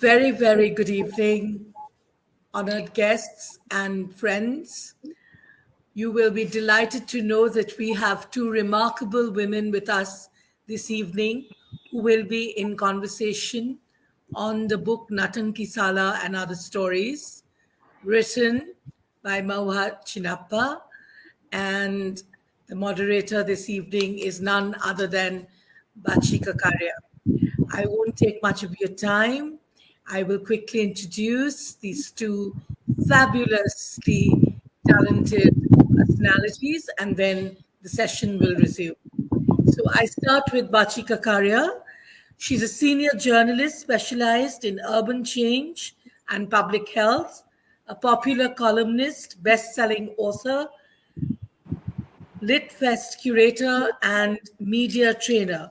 Very, very good evening, honored guests and friends. You will be delighted to know that we have two remarkable women with us this evening who will be in conversation on the book Natanki Sala and Other Stories, written by Mohua Chinappa. And the moderator this evening is none other than Bachi Karkaria. I won't take much of your time. I will quickly introduce these two fabulously talented personalities, and then the session will resume. So I start with Bachi Karkaria. She's a senior journalist specialized in urban change and public health, a popular columnist, best-selling author, LitFest curator, and media trainer.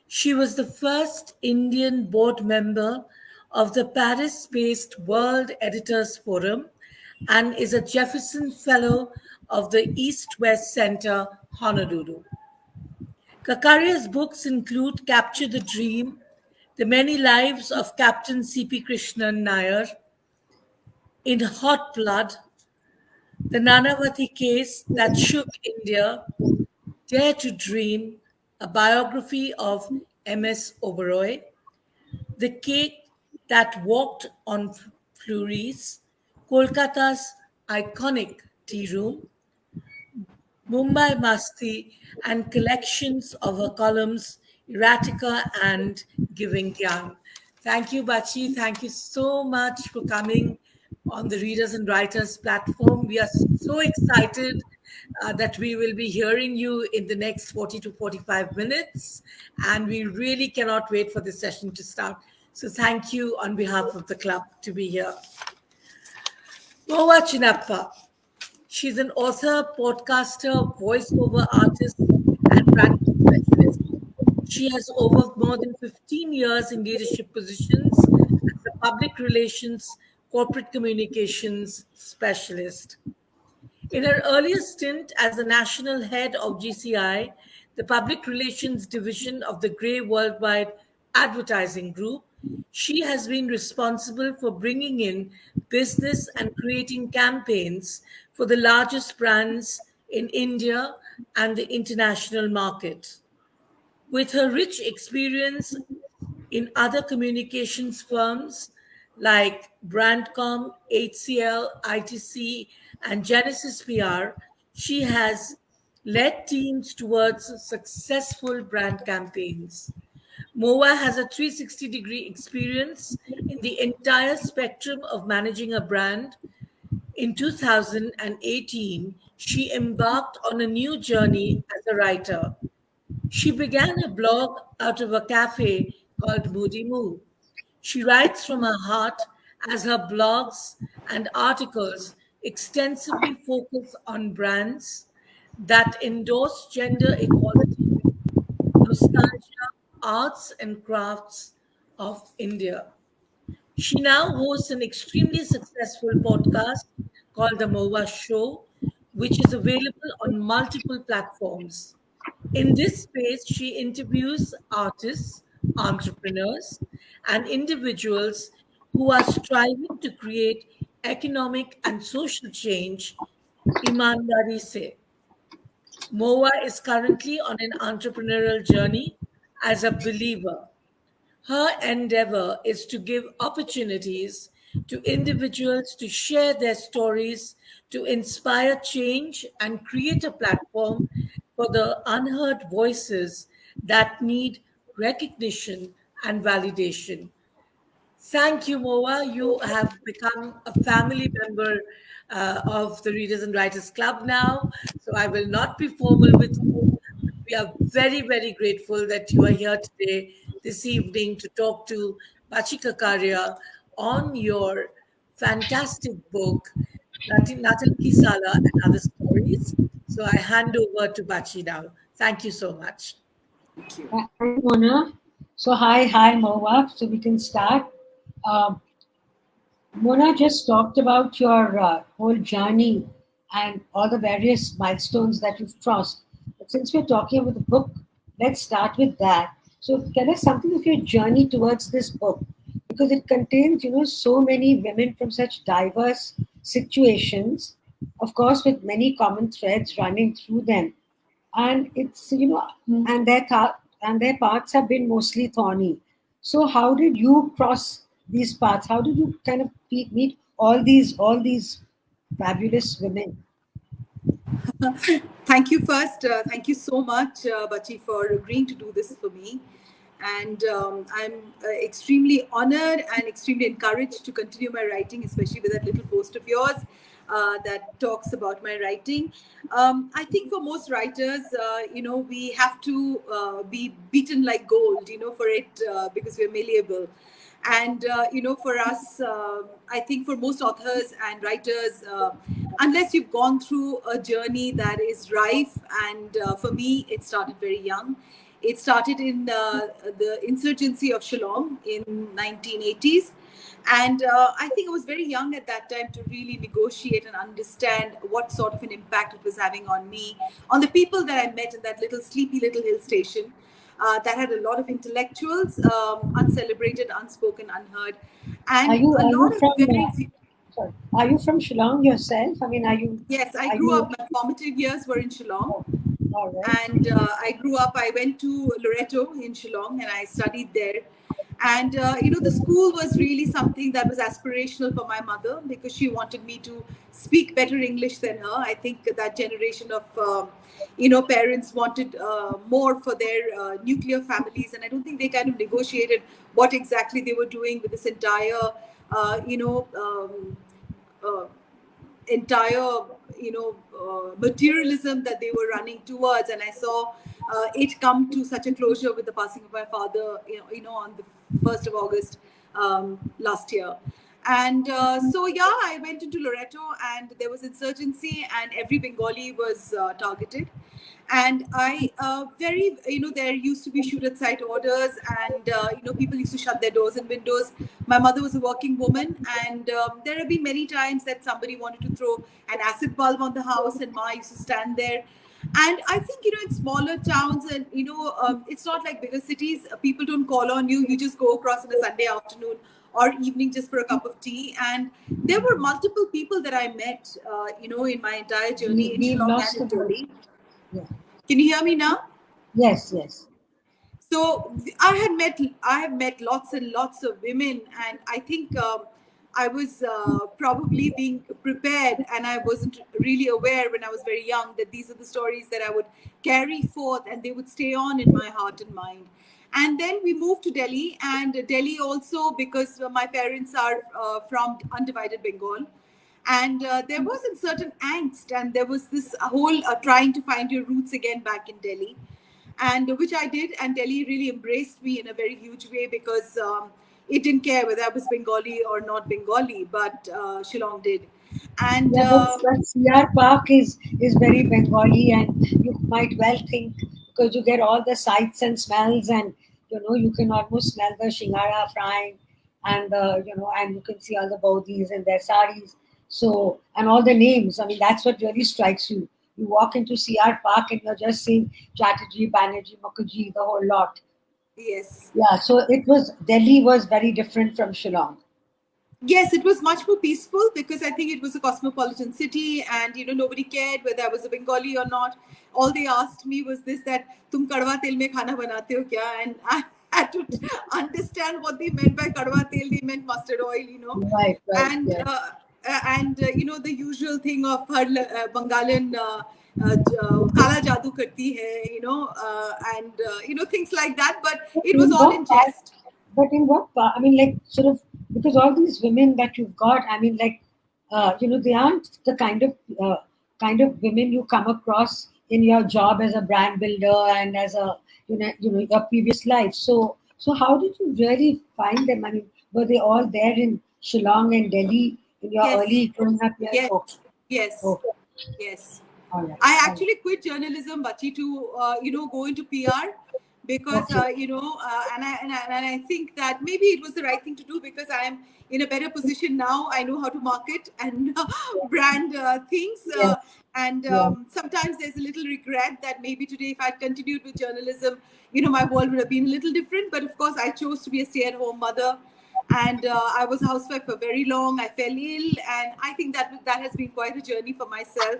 She was the first Indian board member of the Paris based World Editors Forum and is a Jefferson Fellow of the East West Center, Honolulu. Kakaria's books include Capture the Dream, The Many Lives of Captain C.P. Krishnan Nair, In Hot Blood, The Nanavati Case That Shook India, Dare to Dream, a biography of M.S. Oberoi, The Cake That Walked on Flurries, Kolkata's iconic tea room, Mumbai Masti, and collections of her columns, Erratica and Giving Gyan. Thank you, Bachi. Thank you so much for coming on the Readers and Writers platform. We are so excited that we will be hearing you in the next 40 to 45 minutes, and we really cannot wait for this session to start. So thank you on behalf of the club to be here. Mohua Chinappa. She's an author, podcaster, voiceover artist, and branding specialist. She has over more than 15 years in leadership positions as a public relations, corporate communications specialist. In her earlier stint as the national head of GCI, the public relations division of the Grey Worldwide Advertising Group, she has been responsible for bringing in business and creating campaigns for the largest brands in India and the international market. With her rich experience in other communications firms like Brandcom, HCL, ITC, and Genesis PR, she has led teams towards successful brand campaigns. Mohua has a 360-degree experience in the entire spectrum of managing a brand. In 2018, she embarked on a new journey as a writer. She began a blog out of a cafe called Moody Moo. She writes from her heart as her blogs and articles extensively focus on brands that endorse gender equality, nostalgia, arts and crafts of India. She now hosts an extremely successful podcast called The Mohua Show, which is available on multiple platforms. In this space, she interviews artists, entrepreneurs, and individuals who are striving to create economic and social change. Imandari se. Mohua is currently on an entrepreneurial journey as a believer. Her endeavor is to give opportunities to individuals to share their stories, to inspire change, and create a platform for the unheard voices that need recognition and validation. Thank you, Moa. You have become a family member of the Readers and Writers Club now. So I will not be formal with you. We are very, very grateful that you are here today, this evening, to talk to Bachi Karkaria on your fantastic book, Natanki Sala and Other Stories. So I hand over to Bachi now. Thank you so much. Hi, Mona. So, hi, Mohua. So we can start. Uh, Mona just talked about your whole journey and all the various milestones that you've crossed. But since we're talking about the book, let's start with that. So, tell us something of your journey towards this book. because it contains, so many women from such diverse situations, of course, with many common threads running through them. And it's, and and their paths have been mostly thorny. So how did you cross these paths? How did you kind of meet all these fabulous women? Thank you first. Thank you so much, Bachi, for agreeing to do this for me. And I'm extremely honored and extremely encouraged to continue my writing, especially with that little post of yours that talks about my writing. I think for most writers, we have to be beaten like gold, for it because we're malleable. And for us, I think for most authors and writers, unless you've gone through a journey that is rife, and for me it started very young. It started in the insurgency of Shillong in 1980s. And I think I was very young at that time to really negotiate and understand what sort of an impact it was having on me, on the people that I met in that little sleepy little hill station that had a lot of intellectuals, uncelebrated, unspoken, unheard, Are and you a are you lot of from very few. sorry, are you from Shillong yourself? I mean, are you Yes, I are grew you up, my formative years were in Shillong. oh, all right? And I grew up, I went to Loreto in Shillong and I studied there. And the school was really something that was aspirational for my mother because she wanted me to speak better English than her. I think that generation of parents wanted more for their nuclear families, and I don't think they kind of negotiated what exactly they were doing with this entire uh, you know um, uh, entire materialism that they were running towards. And I saw it come to such a closure with the passing of my father, on the 1st of August last year. And so yeah, I went into Loreto and there was insurgency and every Bengali was targeted. And I very there used to be shoot at sight orders, and people used to shut their doors and windows. My mother was a working woman, and there have been many times that somebody wanted to throw an acid bulb on the house, and Ma used to stand there. And I think in smaller towns, and it's not like bigger cities, people don't call on you, you just go across on a Sunday afternoon or evening just for a cup of tea. And there were multiple people that I met in my entire journey in We've Shillong and lost in the boat. Delhi. Yeah. Can you hear me now? Yes, yes. So I have met lots and lots of women, and I think I was probably being prepared, and I wasn't really aware when I was very young that these are the stories that I would carry forth, and they would stay on in my heart and mind. And then we moved to Delhi, and Delhi also because my parents are from undivided Bengal. And there was a certain angst, and there was this whole trying to find your roots again back in Delhi, and which I did. And Delhi really embraced me in a very huge way because it didn't care whether I was Bengali or not Bengali, but Shillong did. And Yeah, but CR Park is very Bengali, and you might well think because you get all the sights and smells, and you can almost smell the shingara frying, and and you can see all the bodhis and their saris. So, and all the names. I mean, that's what really strikes you. You walk into CR Park and you're just seeing Chatterjee, Banerjee, Mukherjee, the whole lot. yes, Yeah, so it was Delhi was very different from Shillong. yes, it was much more peaceful because I think it was a cosmopolitan city, and nobody cared whether I was a Bengali or not. All they asked me was this: that "Tum kadwa tel mein khana banate ho kya?" And I had to understand what they meant by kadwa tel. They meant mustard oil. Right, right, And yeah. the usual thing of her Bengalan. Kala jadoo karti hai, and things like that. But But it was in all what in part? jest. But in what part? I mean, like, sort of, because all these women that you've got, I mean, like, they aren't the kind of women you come across in your job as a brand builder and as a, your previous life. So how did you really find them? I mean, were they all there in Shillong and Delhi in your Yes, early growing up years? yes, Okay, yes, okay, yes. all right, I all right, actually quit journalism, Bachi, to go into PR because okay. and I think that maybe it was the right thing to do because I am in a better position now. I know how to market and brand things, Yes, and yeah. sometimes there's a little regret that maybe today if I'd continued with journalism, my world would have been a little different. But of course, I chose to be a stay-at-home mother. And I was a housewife for very long. I fell ill, and I think that has been quite a journey for myself.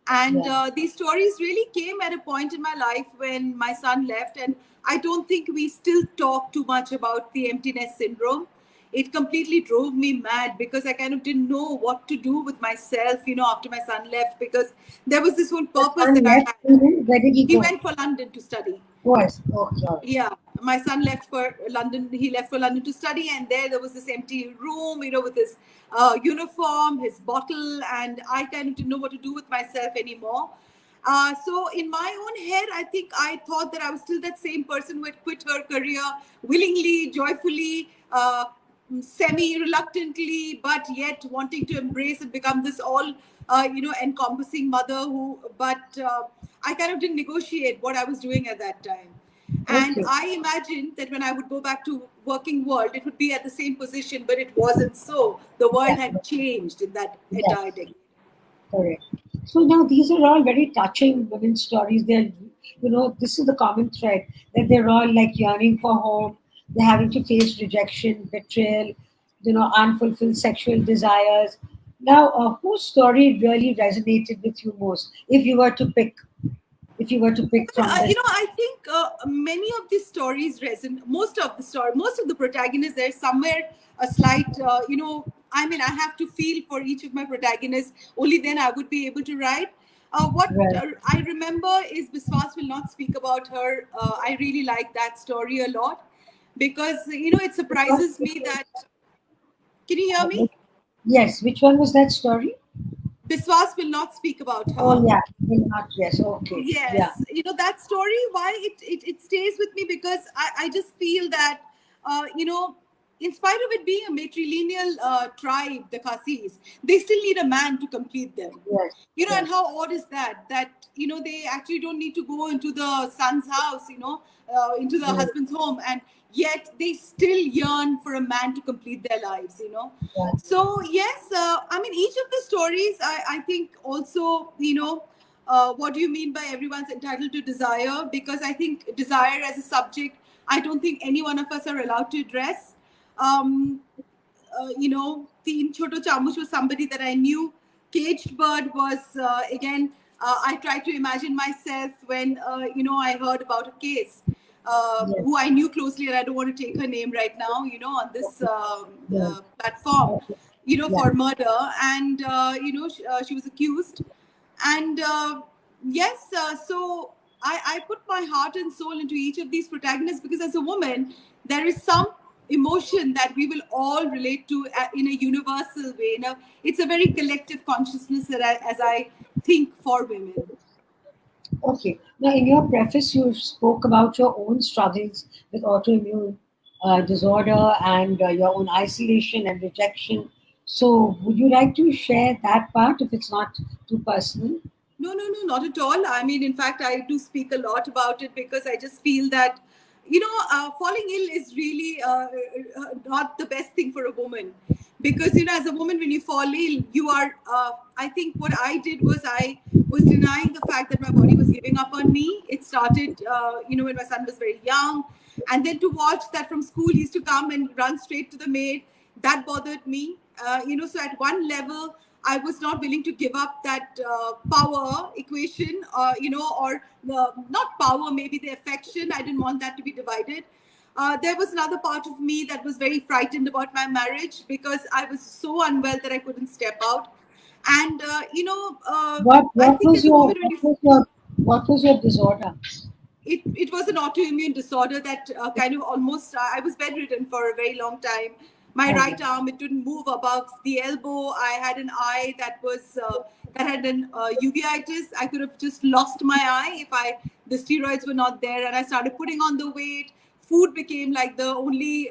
And Yeah. these stories really came at a point in my life when my son left, and I don't think we still talk too much about the emptiness syndrome. It completely drove me mad because I kind of didn't know what to do with myself, after my son left, because there was this whole The purpose son that I left had. England. Where did he He go? went for London to study. Was. Oh, sorry. Yeah, my son left for London. He left for London to study, and there was this empty room, with his uniform, his bottle, and I kind of didn't know what to do with myself anymore. So in my own head, I think I thought that I was still that same person who had quit her career willingly, joyfully, semi-reluctantly, but yet wanting to embrace and become this all, encompassing mother who. But I kind of didn't negotiate what I was doing at that time. And Okay. I imagined that when I would go back to working world, it would be at the same position, but it wasn't so. The world Yeah. had changed in that entire Yes. decade. Correct. So now these are all very touching women's stories. This is the common thread that they're all like yearning for home. They're having to face rejection, betrayal, unfulfilled sexual desires. Now, whose story really resonated with you most? If you were to pick from this, I think many of these stories resonate. Most of the protagonists, there's somewhere a slight, I mean, I have to feel for each of my protagonists. Only then I would be able to write. What right? I remember is Biswas will not speak about her. I really like that story a lot because, it surprises me that. Can you hear me? Yes. Which one was that story? Biswas will not speak about Oh her. yeah, will not. Yes. Okay. Yeah. Yes, that story, why it stays with me, because I just feel that, in spite of it being a matrilineal tribe, the Khasis, they still need a man to complete them. Yes. And Yes. how odd is that? That, they actually don't need to go into the son's house, into the Right. husband's home, and yet they still yearn for a man to complete their lives. Right. So, yes, I mean, each of the stories, I think also, what do you mean by everyone's entitled to desire? Because I think desire as a subject, I don't think any one of us are allowed to address. Um, Teen Choto Chamuch was somebody that I knew. Caged Bird was, again, I tried to imagine myself when, I heard about a case. Yes. Who I knew closely, and I don't want to take her name right now, on this Okay. Yes. platform, Okay. Yeah. for murder. And, she was accused. And yes, so I put my heart and soul into each of these protagonists because as a woman, there is some emotion that we will all relate to in a universal way. It's a very collective consciousness that as I think for women. Okay. Now, in your preface, you spoke about your own struggles with autoimmune disorder and your own isolation and rejection. So, would you like to share that part if it's not too personal? No, no, no, not at all. I mean, in fact, I do speak a lot about it because I just feel that, falling ill is really not the best thing for a woman. Because, as a woman, when you fall ill, you are, I think what I did was I was denying the fact that my body was giving up on me. It started, when my son was very young. And then to watch that from school, he used to come and run straight to the maid. That bothered me. So at one level, I was not willing to give up that power equation, or not power, maybe the affection. I didn't want that to be divided. There was another part of me that was very frightened about my marriage because I was so unwell that I couldn't step out. And, What I what think was as a your woman, when you what was your disorder? it was an autoimmune disorder that kind of almost I was bedridden for a very long time. My Okay. right arm, it didn't move above the elbow. I had an eye that was that had an uveitis. I could have just lost my eye if I the steroids were not there, and I started putting on the weight. Food became like the only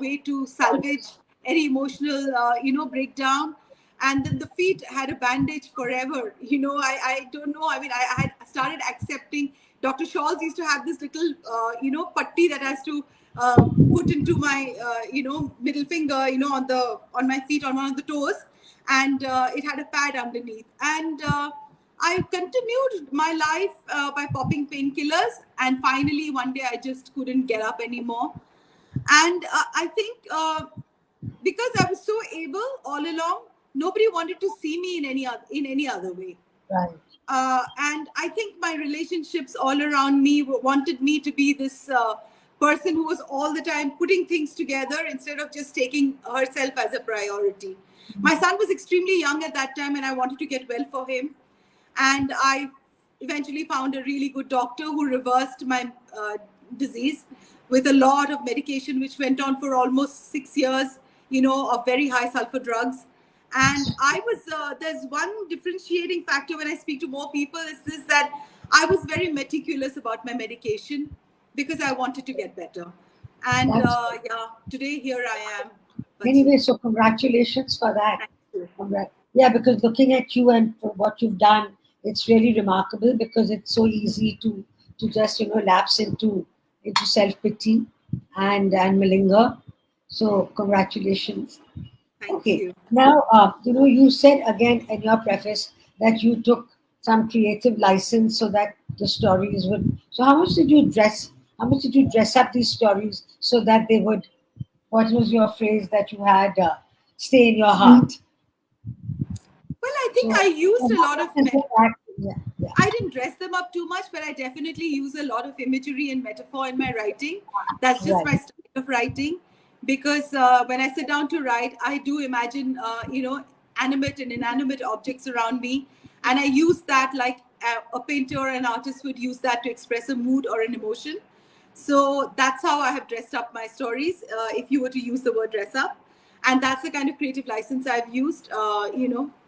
way to salvage any emotional breakdown. And then the feet had a bandage forever. I don't know. I mean, I had started accepting. Dr. Shawls used to have this little patti that has to put into my middle finger, on my feet, on one of the toes, and it had a pad underneath. And I continued my life by popping painkillers, and finally one day I just couldn't get up anymore. And I think because I was so able all along, nobody wanted to see me in any other way. Right. And I think my relationships all around me wanted me to be this person who was all the time putting things together instead of just taking herself as a priority. My son was extremely young at that time, and I wanted to get well for him. And I eventually found a really good doctor who reversed my disease with a lot of medication, which went on for almost 6 years, of very high sulfur drugs. And I was, there's one differentiating factor when I speak to more people is this, that I was very meticulous about my medication because I wanted to get better. And That's yeah, today here I am. Anyway, Bachi. so congratulations for that. Thank you. Yeah, because looking at you and for what you've done, it's really remarkable because it's so easy to just lapse into self pity and malinger. So congratulations. Thank Okay, you. now you said again in your preface that you took some creative license so that the stories would. So how much did you dress? How much did you dress up these stories so that they would? What was your phrase that you had? Stay in your heart. Well, I think I So, used so a how lot much of is that? Yeah, yeah, I didn't dress them up too much, but I definitely use a lot of imagery and metaphor in my writing. That's just right. my style of writing. Because when I sit down to write, I do imagine, animate and inanimate objects around me. And I use that like a painter or an artist would use that to express a mood or an emotion. So that's how I have dressed up my stories, if you were to use the word dress up. And that's the kind of creative license I've used,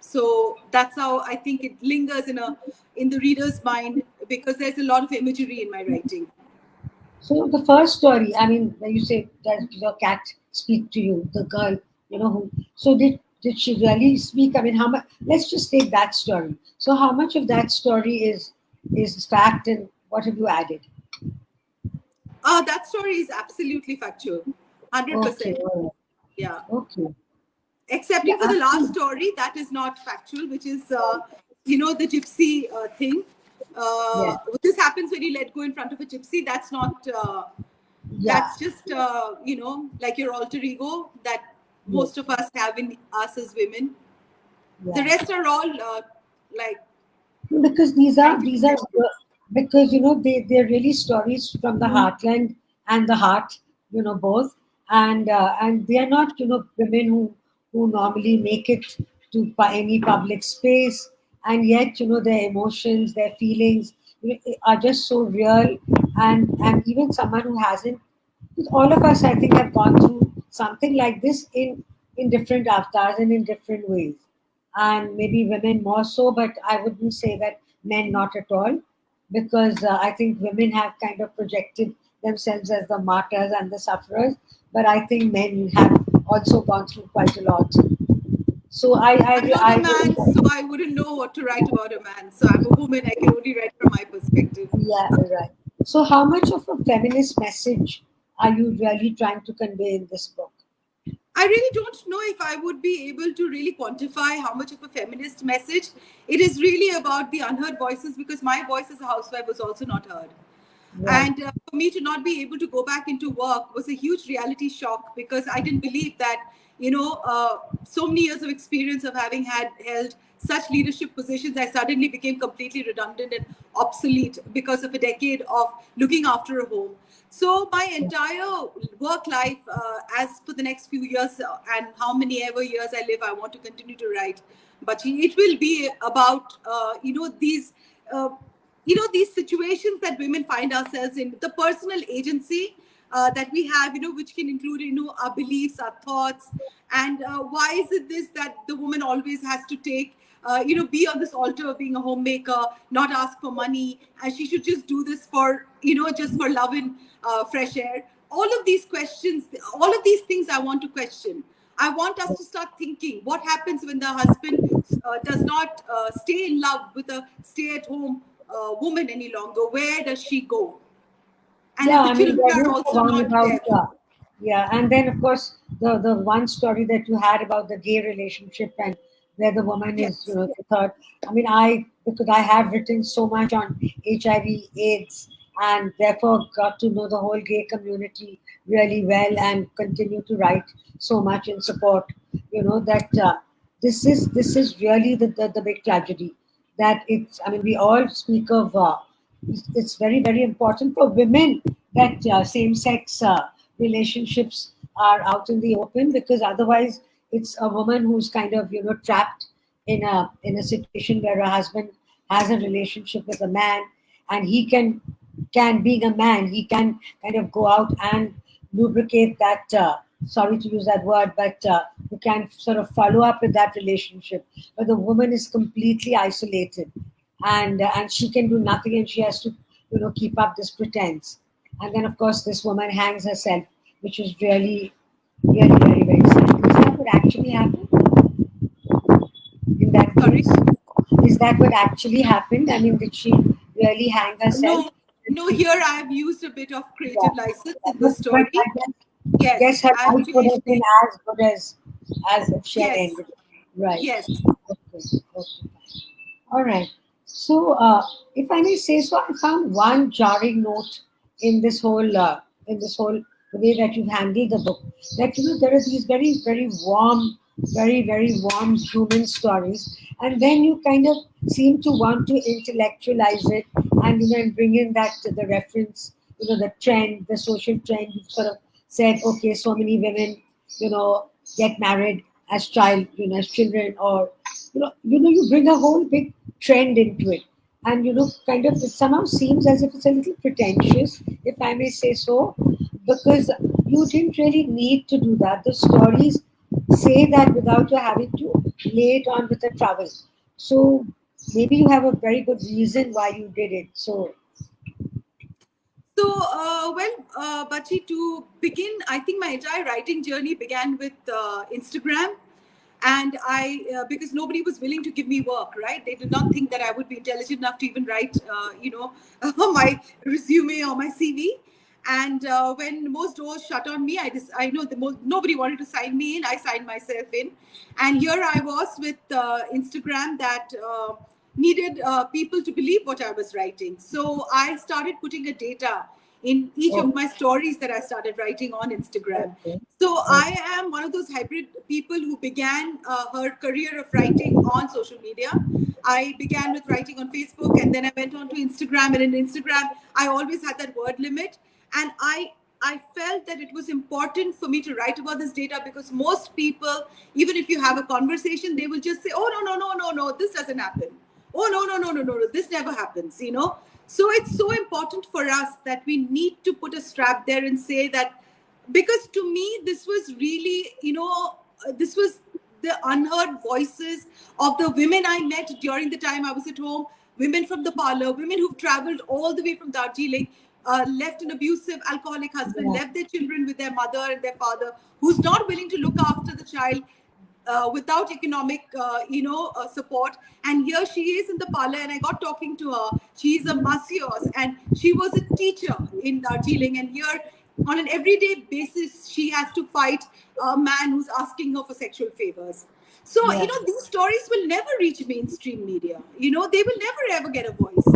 so that's how I think it lingers in the reader's mind, because there's a lot of imagery in my writing. So the first story, I mean, when you say that your cat speak to you, the girl, who. So did she really speak? I mean, how much? Let's just take that story. So how much of that story is fact, and what have you added? That story is absolutely factual, Okay, 100%. all right. Yeah, Okay. Yeah, excepting for the last absolutely. story that is not factual, which is the gypsy thing. Yeah, This happens when you let go in front of a gypsy. That's not yeah, that's just like your alter ego that most yes, of us have in us as women. The yeah. rest are all like Because these are 90% true. because they're really stories from the heartland and the heart, both, and they are not women who normally make it to any public space, and yet their emotions, their feelings, are just so real, and even someone who hasn't, all of us, I think, have gone through something like this in different avatars and in different ways, and maybe women more so, but I wouldn't say that men not at all, because I think women have kind of projected themselves as the martyrs and the sufferers, but I think men have also gone through quite a lot. So I'm not I a really, man, so I wouldn't know what to write about a man. So I'm a woman. I can only write from my perspective. yeah, right. So how much of a feminist message are you really trying to convey in this book? I really don't know if I would be able to really quantify how much of a feminist message. It is really about the unheard voices, because my voice as a housewife was also not heard. Right. And for me to not be able to go back into work was a huge reality shock, because I didn't believe that, so many years of experience of having held such leadership positions, I suddenly became completely redundant and obsolete because of a decade of looking after a home. So my entire work life, as for the next few years, and how many ever years I live, I want to continue to write. But it will be about, uh, these situations that women find ourselves in, the personal agency that we have, which can include, our beliefs, our thoughts. And why is it this that the woman always has to take, be on this altar of being a homemaker, not ask for money, and she should just do this for, just for love and fresh air. All of these questions, all of these things I want to question. I want us to start thinking what happens when the husband does not stay in love with a stay at home woman any longer. Where does she go? And Yeah, if the I mean, children there are is the also one not about, there. yeah, and then of course the one story that you had about the gay relationship and where the woman is, Yes. the third. I mean, because I have written so much on HIV, AIDS, and therefore got to know the whole gay community really well and continue to write so much in support. That this is really the big tragedy. That it's, I mean, we all speak of, it's very, very important for women that same-sex relationships are out in the open, because otherwise it's a woman who's kind of, trapped in a situation where her husband has a relationship with a man, and he can being a man, he can kind of go out and lubricate that, sorry to use that word, but who can sort of follow up with that relationship. But the woman is completely isolated, and she can do nothing, and she has to, keep up this pretense. And then, of course, this woman hangs herself, which is really, really very, very sad. Is that what actually happened in that Sorry. case? Is that what actually happened? I mean, did she really hang herself? No. Here I have used a bit of creative Yeah. license in the But story. I guess Yes, her I've life would have changed been it. as good as if she had Yes, ended it. Right. yes. Okay. Okay. All right. So, if I may say so, I found one jarring note in this whole the way that you've handled the book. That, there are these very, very warm, very, very warm human stories, and then you kind of seem to want to intellectualize it, and and bring in that the reference, the trend, the social trend. You've sort of said, okay, so many women, get married as as children, or you bring a whole big trend into it, and kind of, it somehow seems as if it's a little pretentious, if I may say so, because you didn't really need to do that. The stories say that without you having to lay it on with a trowel. So maybe you have a very good reason why you did it. So So, Bachi, to begin, I think my entire writing journey began with Instagram. And because nobody was willing to give me work, right? They did not think that I would be intelligent enough to even write, my resume or my CV. And when most doors shut on me, I know nobody wanted to sign me in. I signed myself in. And here I was with Instagram that needed people to believe what I was writing. So I started putting a data in each of oh, my stories that I started writing on Instagram. okay, So okay, I am one of those hybrid people who began her career of writing on social media. I began with writing on Facebook, and then I went on to Instagram. And in Instagram, I always had that word limit. And I felt that it was important for me to write about this data, because most people, even if you have a conversation, they will just say, oh, no, this doesn't happen. Oh, no, this never happens. So it's so important for us that we need to put a strap there and say that, because to me, this was really, this was the unheard voices of the women I met during the time I was at home, women from the parlor, women who've traveled all the way from Darjeeling, left an abusive alcoholic husband, yeah, left their children with their mother and their father, who's not willing to look after the child without economic, support. And here she is in the parlor, and I got talking to her. She's a masseur, and she was a teacher in Darjeeling. And here, on an everyday basis, she has to fight a man who's asking her for sexual favors. So, yeah. these stories will never reach mainstream media. They will never ever get a voice.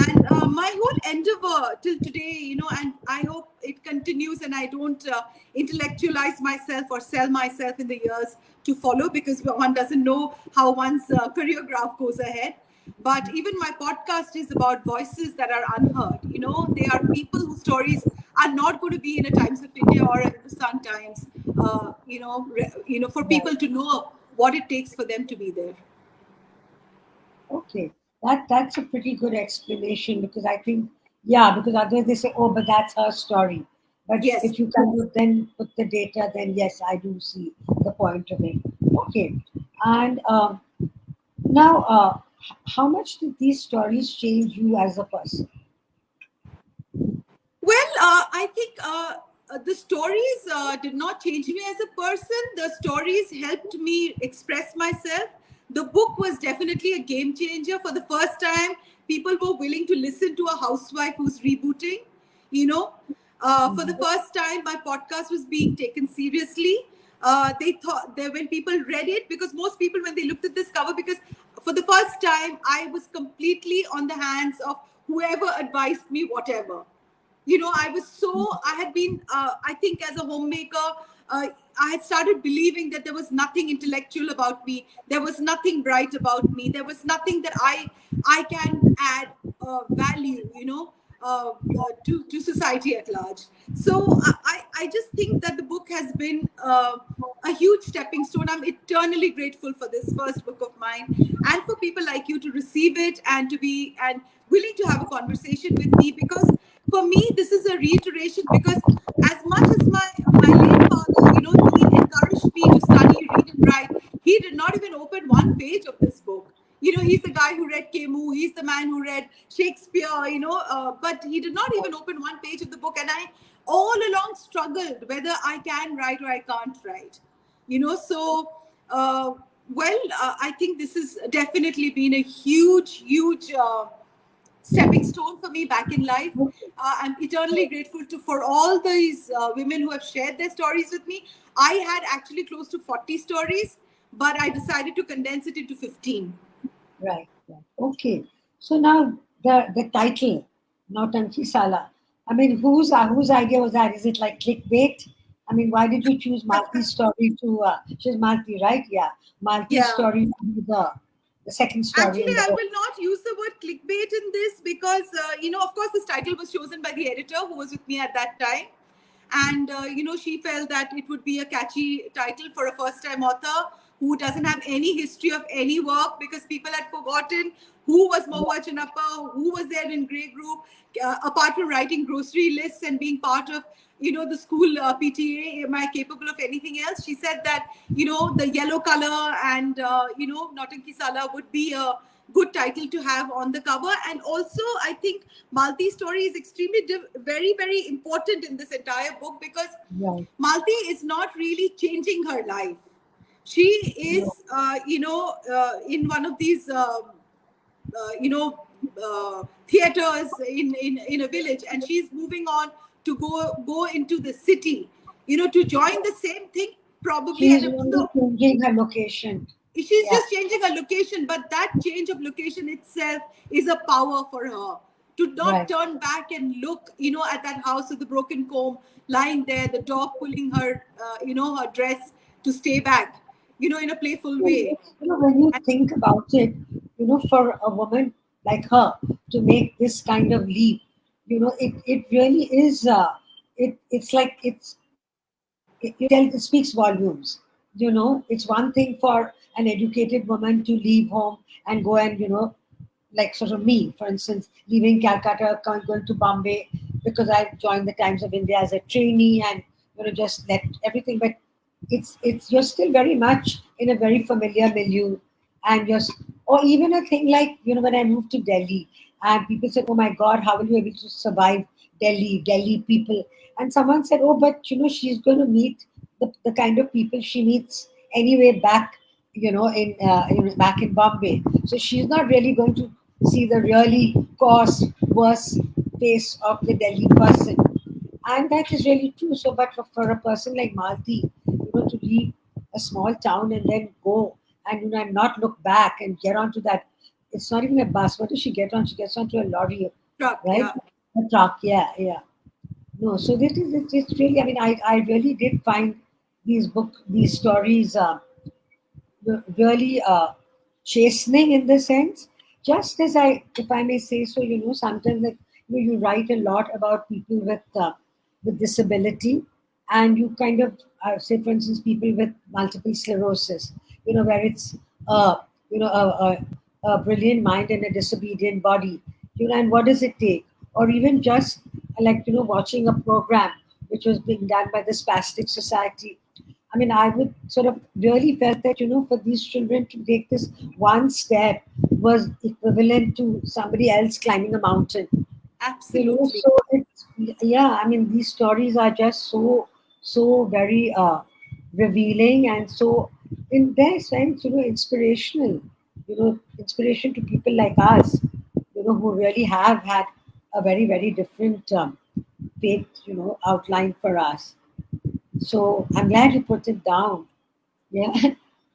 And my whole endeavor till today, and I hope it continues, and I don't intellectualize myself or sell myself in the years to follow, because one doesn't know how one's career graph goes ahead. But even my podcast is about voices that are unheard. They are people whose stories are not going to be in a Times of India or a Hindustan Times. For Right. people to know what it takes for them to be there. Okay, that's a pretty good explanation, because I think, yeah, because otherwise they say, oh, but that's her story. But Yes. if you kind of then put the data, then yes, I do see the point of it. Okay, and now, how much did these stories change you as a person? Well, I think the stories did not change me as a person. The stories helped me express myself. The book was definitely a game changer. For the first time, people were willing to listen to a housewife who's rebooting. You know, for the first time, my podcast was being taken seriously. They thought that when people read it, because most people, when they looked at this cover, because for the first time, I was completely on the hands of whoever advised me, whatever. I was I had been, I think, as a homemaker, I had started believing that there was nothing intellectual about me, there was nothing bright about me, there was nothing that I can add value, to society at large. So I just think that the book has been a huge stepping stone. I'm eternally grateful for this first book of mine, and for people like you to receive it and to be and willing to have a conversation with me, because for me this is a reiteration. Because as much as my late father, he encouraged me to study, read and write, he did not even open one page of this book. He's the guy who read Camus, he's the man who read Shakespeare, but he did not even open one page of the book. And I all along struggled whether I can write or I can't write. So I think this has definitely been a huge stepping stone for me back in life. I'm eternally grateful for all these women who have shared their stories with me. I had actually close to 40 stories, but I decided to condense it into 15. Right. Okay. So now the title, Nautanki Sala. I mean, whose idea was that? Is it like clickbait? I mean, why did you choose Malti's story to? She's Malti, right? Yeah, Malti's Yeah. story to be the second story in Actually, the I book. will not use the word clickbait in this because, of course, this title was chosen by the editor who was with me at that time. And, she felt that it would be a catchy title for a first time author who doesn't have any history of any work, because people had forgotten who was Mohua Chinappa, who was there in Grey Group, apart from writing grocery lists and being part of, the school PTA. Am I capable of anything else? She said that, the yellow color and, Nautanki Sala would be a good title to have on the cover. And also, I think Malti's story is extremely very, very important in this entire book, because Right. Malti is not really changing her life. She is, in one of these, theaters in a village, and she's moving on to go into the city, to join the same thing, probably She's at a only so changing her location. she's Yeah. just changing her location, but that change of location itself is a power for her to not Right. turn back and look, at that house with the broken comb lying there, the dog pulling her, her dress to stay back, in a playful way. When you think about it, for a woman like her to make this kind of leap, it really is. It's like it speaks volumes. It's one thing for an educated woman to leave home and go and like sort of me, for instance, leaving Calcutta, going to Bombay because I joined the Times of India as a trainee and just left everything. But it's you're still very much in a very familiar milieu, and or even a thing like when I moved to Delhi and people said, "Oh my God, how will you be able to survive Delhi people?" And someone said, "Oh, but she's going to meet the kind of people she meets anyway back." Back in Bombay. So she's not really going to see the really coarse, worse face of the Delhi person. And that is really true. So, but for a person like Malti, to leave a small town and then go and and not look back and get onto that. It's not even a bus. What does she get on? She gets onto a lorry, Truck, right? yeah. A truck. Yeah, yeah. No, so this is it's really. I mean, I really did find these stories. Really chastening in the sense, just as if I may say so, sometimes like you write a lot about people with disability, and you kind of say, for instance, people with multiple sclerosis, where it's a brilliant mind and a disobedient body, and what does it take, or even just like watching a program which was being done by the Spastic Society. I mean, I would sort of really felt that, for these children to take this one step was equivalent to somebody else climbing a mountain. Absolutely. So it's, yeah, I mean, these stories are just so very revealing and so, in their sense, inspirational, inspiration to people like us, who really have had a very, very different fate, outlined for us. So I'm glad you put it down. Yeah.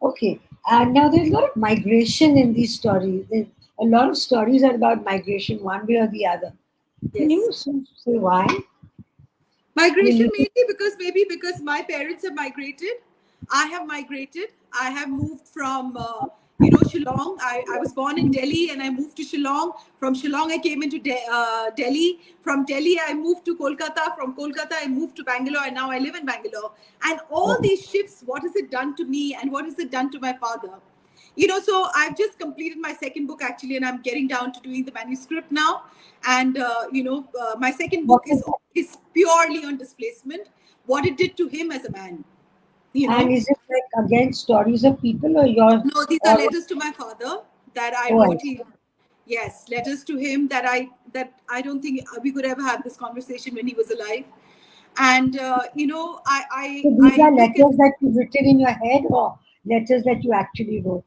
Okay. And now there's a lot of migration in these stories. There's a lot of stories are about migration, one way or the other. Can Yes. you say why? Migration You mainly because maybe because my parents have migrated. I have migrated. I have moved from, Shillong. I was born in Delhi and I moved to Shillong. From Shillong, I came into Delhi. From Delhi, I moved to Kolkata. From Kolkata, I moved to Bangalore and now I live in Bangalore. And all oh, these shifts, what has it done to me and what has it done to my father? So I've just completed my second book actually, and I'm getting down to doing the manuscript now. And my second what book is is purely on displacement, what it did to him as a man. you and know is it like again stories of people or your no, these are or letters to my father that I oh I wrote. see. Yes, letters to him that I don't think we could ever have this conversation when he was alive. And So these I are look at. letters that you've written in your head or letters that you actually wrote?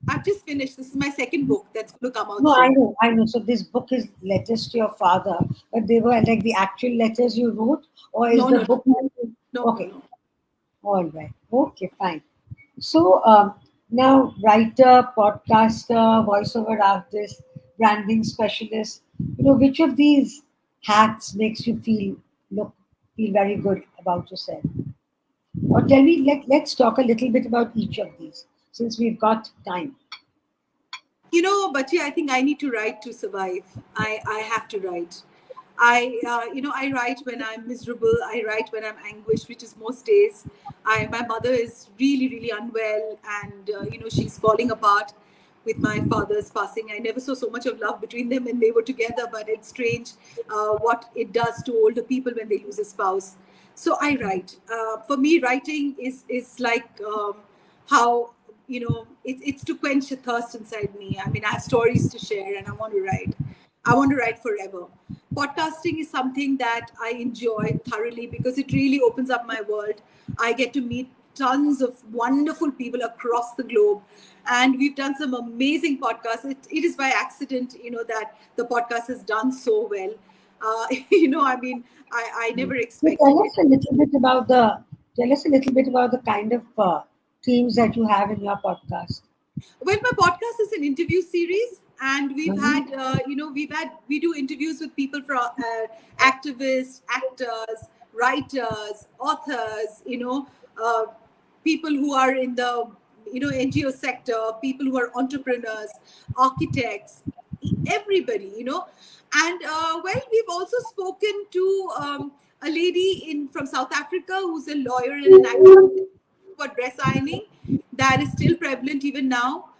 I've just finished. This is my second book that's going to come out No, I soon. know, I know. So this book is letters to your father, but they were like the actual letters you wrote, or is No, the no, no, book like, no, no, okay, no. all right, okay, fine. So now writer, podcaster, voiceover artist, branding specialist, which of these hats makes you feel very good about yourself? Or tell me, let's talk a little bit about each of these since we've got time. Bachi, I think I need to write to survive. I have to write. I write when I'm miserable. I write when I'm anguished, which is most days. My mother is really, really unwell, and she's falling apart with my father's passing. I never saw so much of love between them when they were together, but it's strange what it does to older people when they lose a spouse. So I write. For me, writing is like how it's to quench a thirst inside me. I mean, I have stories to share, and I want to write forever. Podcasting is something that I enjoy thoroughly because it really opens up my world. I get to meet tons of wonderful people across the globe, and we've done some amazing podcasts. It is by accident that the podcast has done so well. I mean, I never So expected it. tell us a little bit about the kind of themes that you have in your podcast. Well, my podcast is an interview series, and Mhm. we do interviews with people from activists, actors, writers, authors, people who are in the NGO sector, people who are entrepreneurs, architects, everybody. And we've also spoken to a lady in from South Africa who's a lawyer and an activist for dress ironing that is still prevalent even now.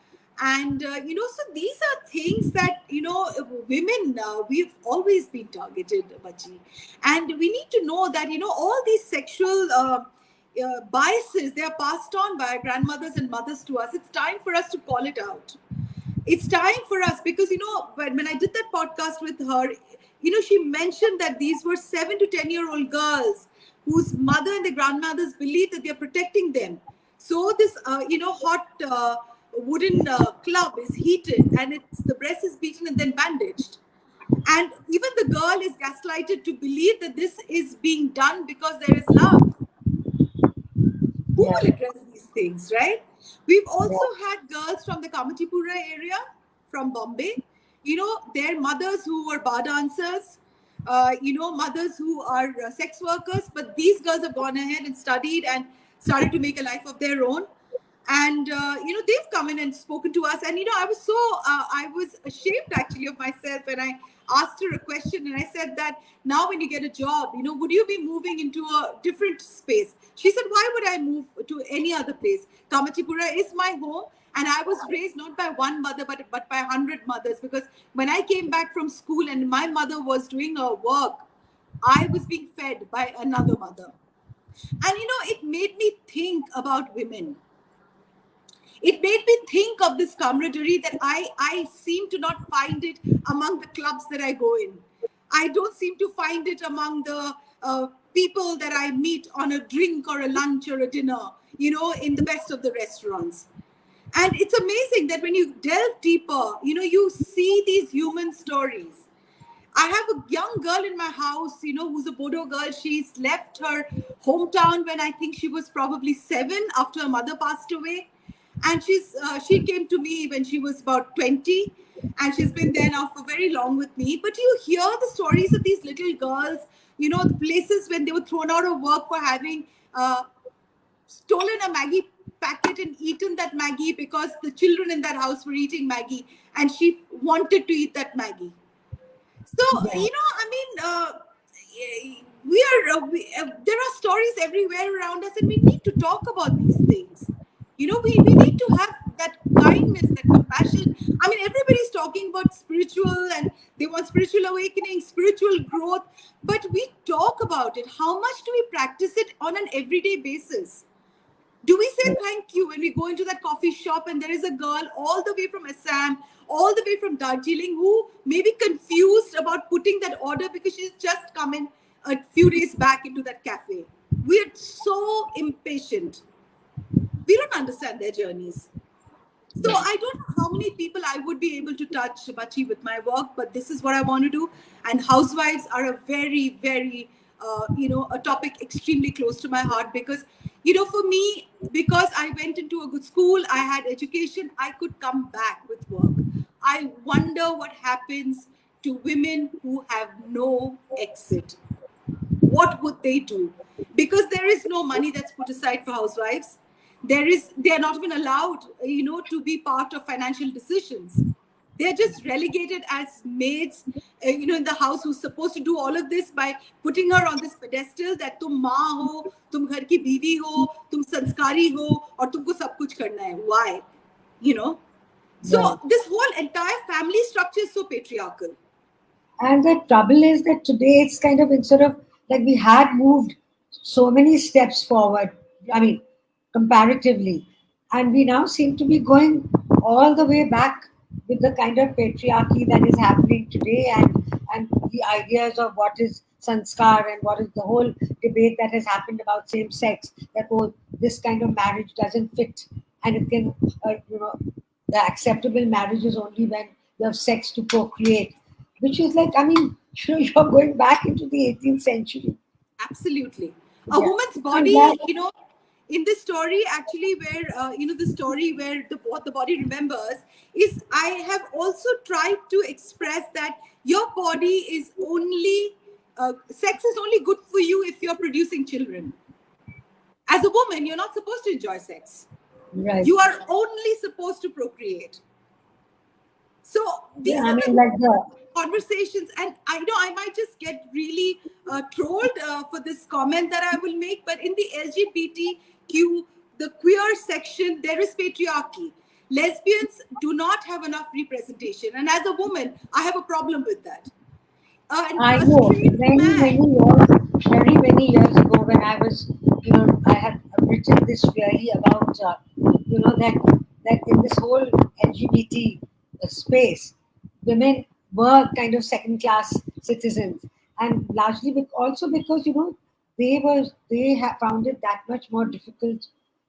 And so these are things that women, we've always been targeted, Bachi. And we need to know that all these sexual biases, they are passed on by our grandmothers and mothers to us. It's time for us to call it out. It's time for us because when I did that podcast with her, she mentioned that these were 7 to 10 year old girls whose mother and their grandmothers believe that they're protecting them. So this hot wooden club is heated, and the breast is beaten and then bandaged, and even the girl is gaslighted to believe that this is being done because there is love. Who Yeah, will address these things, right? We've yeah, also had girls from the Kamatipura area, from Bombay, their mothers who were bar dancers, mothers who are sex workers, but these girls have gone ahead and studied and started to make a life of their own. And they've come in and spoken to us, and I was ashamed actually of myself when I asked her a question, and I said that now when you get a job, would you be moving into a different space? She said, why would I move to any other place? Kamatipura is my home, and I was raised not by one mother but by 100 mothers, because when I came back from school and my mother was doing her work, I was being fed by another mother. And it made me think about women. It made me think of this camaraderie that I seem to not find it among the clubs that I go in. I don't seem to find it among the people that I meet on a drink or a lunch or a dinner, in the best of the restaurants. And it's amazing that when you delve deeper, you see these human stories. I have a young girl in my house, who's a Bodo girl. She's left her hometown when I think she was probably 7 after her mother passed away. And she came to me when she was about 20, and she's been there now for very long with me. But you hear the stories of these little girls, the places when they were thrown out of work for having stolen a Maggie packet and eaten that Maggie because the children in that house were eating Maggie and she wanted to eat that Maggie. So, Yeah. I mean, there are stories everywhere around us, and we need to talk about these things. We need to have that kindness, that compassion. I mean, everybody's talking about spiritual and they want spiritual awakening, spiritual growth, but we talk about it. How much do we practice it on an everyday basis? Do we say thank you when we go into that coffee shop and there is a girl all the way from Assam, all the way from Darjeeling, who may be confused about putting that order because she's just come in a few days back into that cafe? We are so impatient. We don't understand their journeys. So I don't know how many people I would be able to touch, Bachi, with my work, but this is what I want to do. And housewives are a very, very, a topic extremely close to my heart because, for me, because I went into a good school, I had education, I could come back with work. I wonder what happens to women who have no exit. What would they do? Because there is no money that's put aside for housewives. They are not even allowed, to be part of financial decisions. They're just relegated as maids, in the house, who's supposed to do all of this by putting her on this pedestal that tum maa ho, tum ghar ki biwi ho, tum sanskari ho, or tumko sab kuch karna hai. Why? So this whole entire family structure is so patriarchal. And the trouble is that today it's kind of, instead of like we had moved so many steps forward, I mean, comparatively, and we now seem to be going all the way back with the kind of patriarchy that is happening today, and the ideas of what is sanskar and what is the whole debate that has happened about same sex, that this kind of marriage doesn't fit, and it can, the acceptable marriage is only when you have sex to procreate, which is like, I mean, you're going back into the 18th century. Absolutely. A Yeah. woman's I'm glad. body, in this story, actually, where, the story where what the body remembers is, I have also tried to express that your body is only, sex is only good for you if you're producing children. As a woman, you're not supposed to enjoy sex. Right. You are only supposed to procreate. So these Yeah, I are mean, the like the conversations, and I know I might just get really trolled for this comment that I will make, but in the LGBTQ, the queer section, there is patriarchy. Lesbians do not have enough representation, and as a woman, I have a problem with that. And I a know straight man, very many years ago, when I was, I had written this really about, that in this whole LGBT space, women were kind of second class citizens, and largely also because, they found it that much more difficult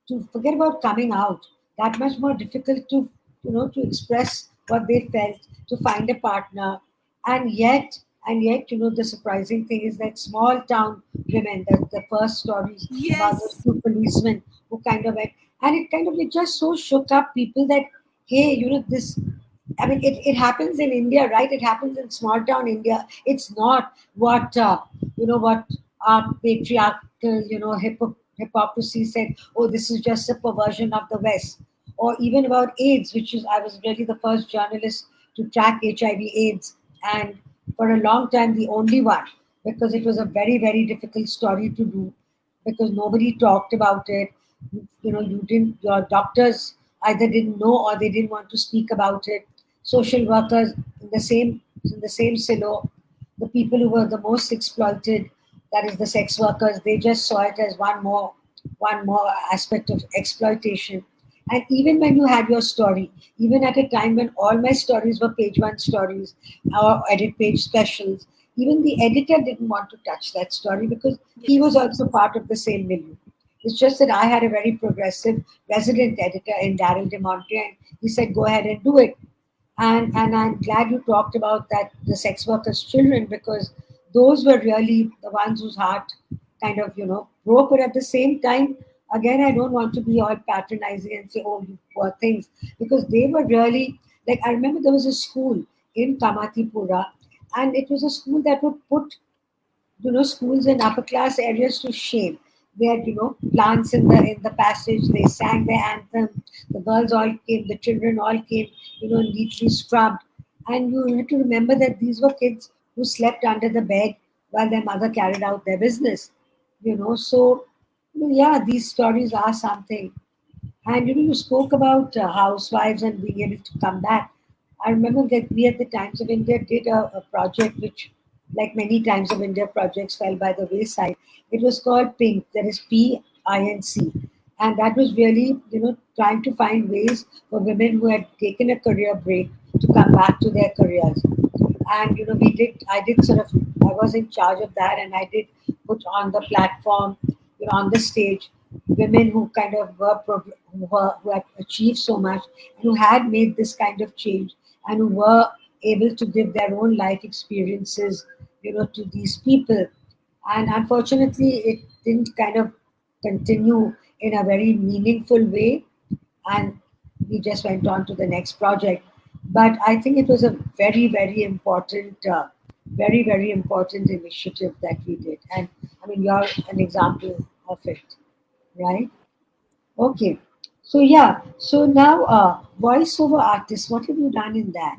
to forget about coming out, that much more difficult to, to express what they felt, to find a partner. And yet, the surprising thing is that small town women, the first stories about those yes, two policemen who kind of went, and it just so shook up people that, hey, this, I mean, it happens in India, right? It happens in small town India. It's not what our patriarchal, hypocrisy said, oh, this is just a perversion of the West. Or even about AIDS, which is, I was really the first journalist to track HIV/AIDS, and for a long time, the only one, because it was a very, very difficult story to do, because nobody talked about it. Your doctors either didn't know or they didn't want to speak about it. Social workers in the same silo, the people who were the most exploited, that is the sex workers, they just saw it as one more aspect of exploitation. And even when you had your story, even at a time when all my stories were page one stories or edit page specials, even the editor didn't want to touch that story because he was yes. also part of the same milieu. It's just that I had a very progressive resident editor in Daryl DeMonte, and he said, "Go ahead and do it." And I'm glad you talked about that, the sex workers' children, because those were really the ones whose heart kind of broke. But at the same time, again, I don't want to be all patronizing and say, oh, you poor things, because they were really, like, I remember there was a school in Kamatipura, and it was a school that would put, schools in upper class areas to shame. They had, plants in the passage. They sang their anthem. The girls all came. The children all came, neatly scrubbed. And you have to remember that these were kids who slept under the bed while their mother carried out their business. So yeah, these stories are something. And you spoke about housewives and being able to come back. I remember that we at the Times of India did a project which, like many Times of India projects, fell by the wayside. It was called PINC, that is PINC. And that was really, trying to find ways for women who had taken a career break to come back to their careers. And I did sort of, I was in charge of that, and I did put on the platform, on the stage, women who kind of who had achieved so much and who had made this kind of change, and who were able to give their own life experiences, to these people. And unfortunately, it didn't kind of continue in a very meaningful way, and we just went on to the next project. But I think it was a very, very important, very important initiative that we did. And I mean, you're an example of it, right? Okay. So yeah. So now, voiceover artist. What have you done in that?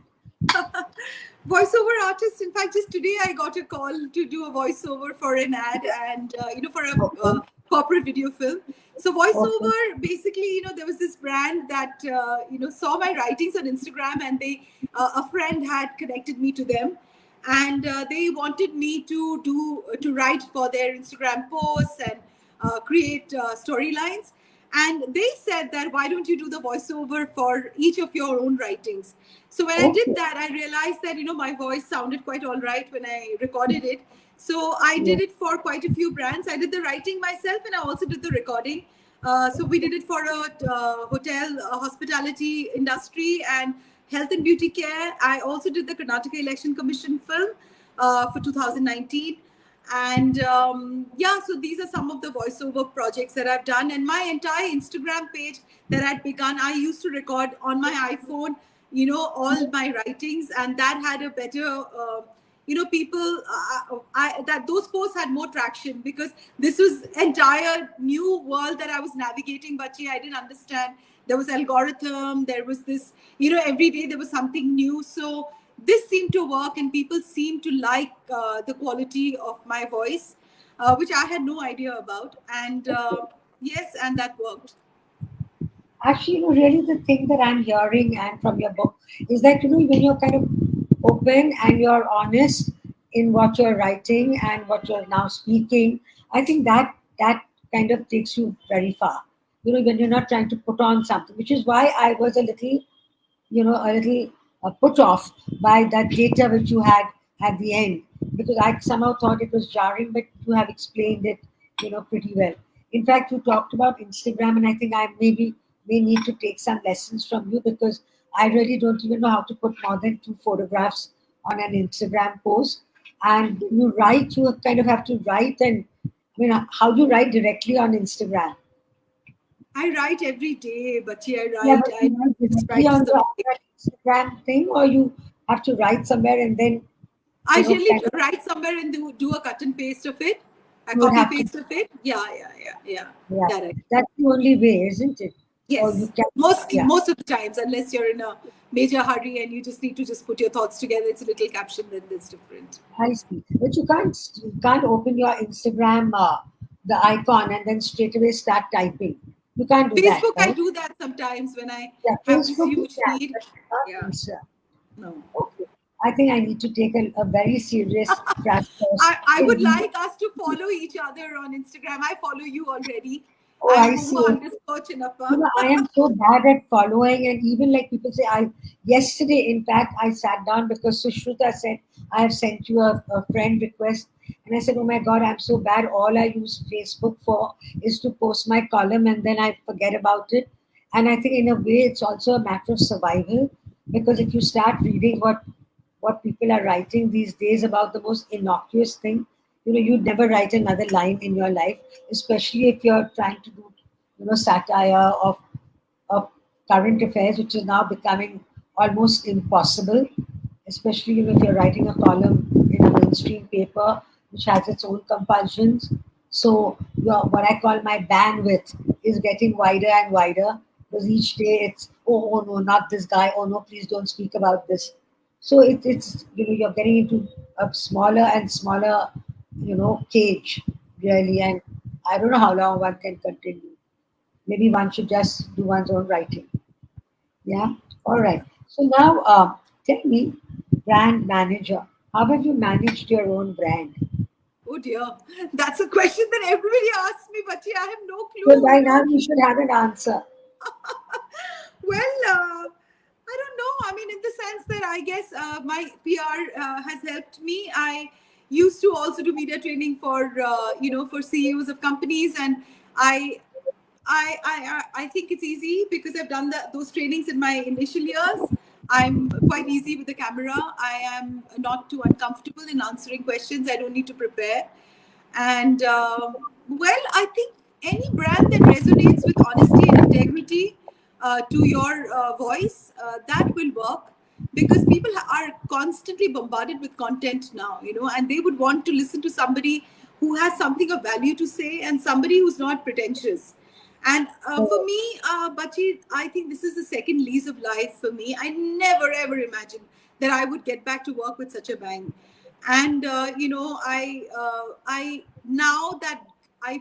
Voiceover artist. In fact, just today I got a call to do a voiceover for an ad, and for a Okay. corporate video film. So Okay. voiceover, basically, there was this brand that saw my writings on Instagram, and they a friend had connected me to them, and they wanted me to write for their Instagram posts and create storylines. And they said that, why don't you do the voiceover for each of your own writings? So when I did Okay. that, I realized that my voice sounded quite all right when I recorded it. So I Yeah. did it for quite a few brands. I did the writing myself, and I also did the recording. So we did it for a hotel, hospitality industry, and health and beauty care. I also did the Karnataka Election Commission film for 2019. And yeah, so these are some of the voiceover projects that I've done. And my entire Instagram page that I'd begun, I used to record on my iPhone, all my writings, and that had a better people, that those posts had more traction, because this was entire new world that I was navigating, but I didn't understand. There was algorithm, there was this, every day there was something new. So this seemed to work, and people seemed to like the quality of my voice, which I had no idea about. And yes, and that worked. Actually, really the thing that I'm hearing and from your book is that, when you're kind of open and you're honest in what you're writing and what you're now speaking, I think that kind of takes you very far. When you're not trying to put on something, which is why I was a little put off by that data which you had at the end, because I somehow thought it was jarring, but you have explained it, pretty well. In fact, you talked about Instagram, and I think I maybe may need to take some lessons from you, because I really don't even know how to put more than two photographs on an Instagram post. And when you write, you kind of have to write, and I mean, how do you write directly on Instagram? I write every day, but I Yeah, write. but I you write just directly write on just a the break. Instagram thing, or you have to write somewhere and then, I generally kind of, write somewhere and do a cut and paste of it, a you would copy have to, paste of it. Yeah. yeah, Correct. that's the only way, isn't it? Or you Yes, can, yeah, most of the times, unless you're in a major hurry and you just need to just put your thoughts together, it's a little caption, then it's different. I see. But you can't open your Instagram, the icon, and then straight away start typing. You can't do that, Facebook, I right? do that sometimes when I Yeah, have this Facebook you huge can, need. but not Yeah, Instagram. no. Okay. I think I need to take a very serious crash course I would in. like us to follow each other on Instagram. I follow you already. Oh, I'm I see. Mohua underscore Chinappa. I am so bad at following, and even like people say, I yesterday, in fact, I sat down because Sushruta said, I have sent you a friend request. And I said, oh my God, I'm so bad. All I use Facebook for is to post my column, and then I forget about it. And I think, in a way, it's also a matter of survival, because if you start reading what people are writing these days about the most innocuous thing, you'd never write another line in your life, especially if you're trying to do satire of current affairs, which is now becoming almost impossible, especially if you're writing a column in a mainstream paper which has its own compulsions. So what I call my bandwidth is getting wider and wider, because each day it's, oh no, not this guy, oh no, please don't speak about this. So it's you're getting into a smaller and smaller cage, really, and I don't know how long one can continue. Maybe one should just do one's own writing. Yeah. All right. So now, tell me, brand manager, how have you managed your own brand? Oh dear, that's a question that everybody asks me, but I have no So clue. by now you should have an answer. Well, I don't know. I mean, in the sense that I guess my PR has helped me. I used to also do media training for for CEOs of companies, and I I think it's easy because I've done those trainings in my initial years. I'm quite easy with the camera. I am not too uncomfortable in answering questions. I don't need to prepare. And well, I think any brand that resonates with honesty and integrity to your voice, that will work, because people are constantly bombarded with content now, and they would want to listen to somebody who has something of value to say and somebody who's not pretentious. And for So, me, Bachi, I think this is the second lease of life for me. I never ever imagined that I would get back to work with such a bang. And I now that I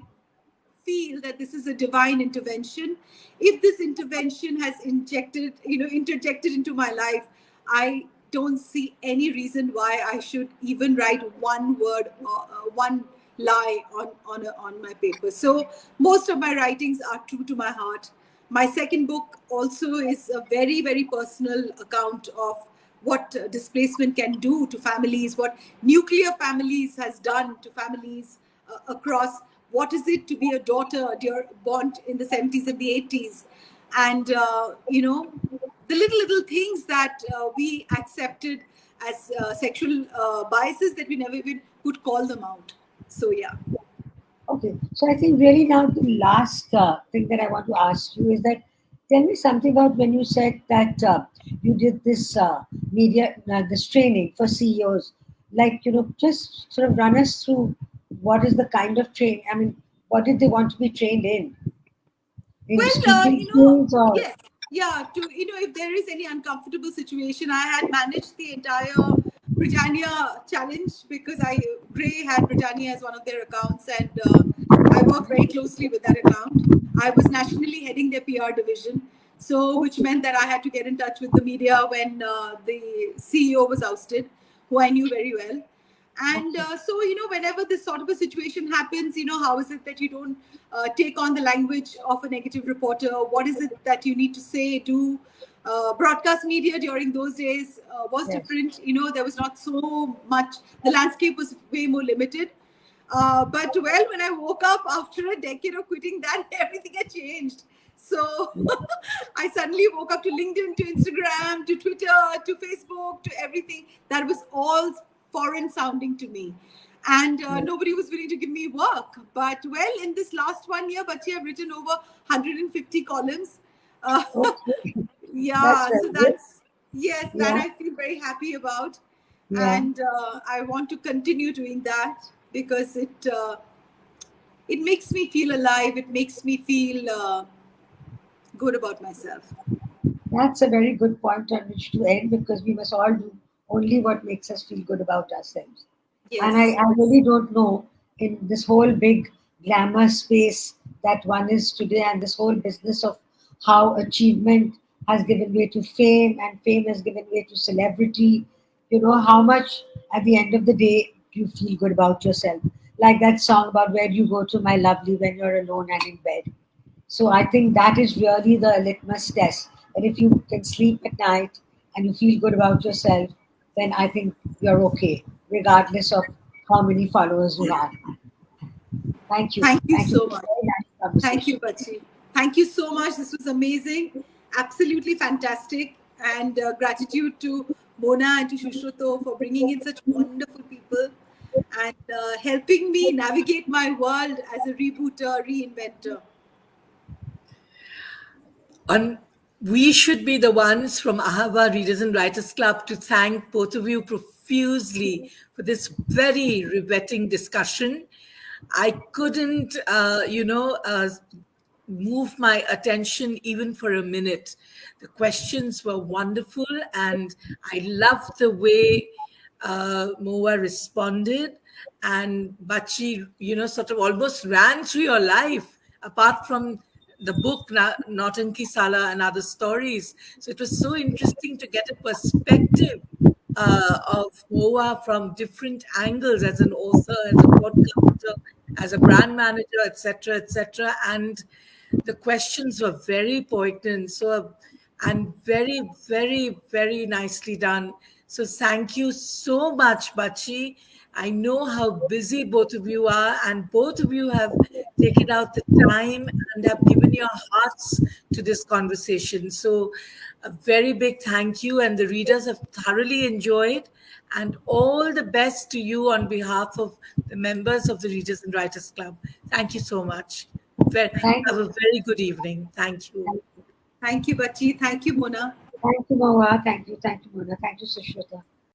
feel that this is a divine intervention. If this intervention has interjected into my life, I don't see any reason why I should even write one word or one lie on my paper. So most of my writings are true to my heart. My second book also is a very, very personal account of what displacement can do to families, what nuclear families has done to families across. What is it to be a daughter born in the 70s and the 80s? And, the little things that we accepted as sexual biases that we never even could call them out. So, yeah. okay. So I think really now the last thing that I want to ask you is that, tell me something about when you said that you did this this training for CEOs. Like, just sort of run us through what is the kind of train. I mean, what did they want to be trained in Well, speaking skills or? yes, yeah. If there is any uncomfortable situation, I had managed the entire Britannia challenge because Gray had Britannia as one of their accounts, and I worked very closely with that account. I was nationally heading their PR division, so which Okay. meant that I had to get in touch with the media when the CEO was ousted, who I knew very well. And Okay. so, whenever this sort of a situation happens, how is it that you don't take on the language of a negative reporter? What is it that you need to say, do? Broadcast media during those days was Yes. different. There was not so much, the landscape was way more limited. But well, when I woke up after a decade of quitting that, everything had changed. So I suddenly woke up to LinkedIn, to Instagram, to Twitter, to Facebook, to everything. That was all foreign sounding to me. And Yes. nobody was willing to give me work. But well, in this last 1 year, Bachi, I've written over 150 columns. Uh, Okay. That's yeah, very so good. that's, yes, that Yeah. I feel very happy about. Yeah. And I want to continue doing that because it makes me feel alive. It makes me feel good about myself. That's a very good point on which to end, because we must all do only what makes us feel good about ourselves. And Yes. I really don't know, in this whole big glamour space that one is today, and this whole business of how achievement has given way to fame and fame has given way to celebrity, how much at the end of the day you feel good about yourself. Like that song about where do you go to, my lovely, when you're alone and in bed. So I think that is really the litmus test. That if you can sleep at night and you feel good about yourself, then I think you're okay, regardless of how many followers you have. Thank you. Thank you Thank you so for a much. very nice Thank you, conversation. Bachi. Thank you so much. This was amazing. Absolutely fantastic. And gratitude to Mona and to Shushruto for bringing in such wonderful people and helping me navigate my world as a rebooter, reinventor. And we should be the ones from Ahava Readers and Writers Club to thank both of you profusely for this very riveting discussion. I couldn't, move my attention even for a minute. The questions were wonderful, and I loved the way Moa responded. And Bachi, sort of almost ran through your life, apart from the book Nautanki Sala and other stories. So it was so interesting to get a perspective of Moa from different angles, as an author, as a podcaster, as a brand manager, etc., etc. And the questions were very poignant, and very, very, very nicely done. So thank you so much, Bachi. I know how busy both of you are, and both of you have taken out the time and have given your hearts to this conversation. So a very big thank you, and the readers have thoroughly enjoyed. And all the best to you on behalf of the members of the Readers and Writers Club. Thank you so much. Thank Have a very good evening. Thank you. Thank you, Bachi. Thank you, Mona. Thank you, Mohua. Thank you, Mona. Thank you, Sushruta.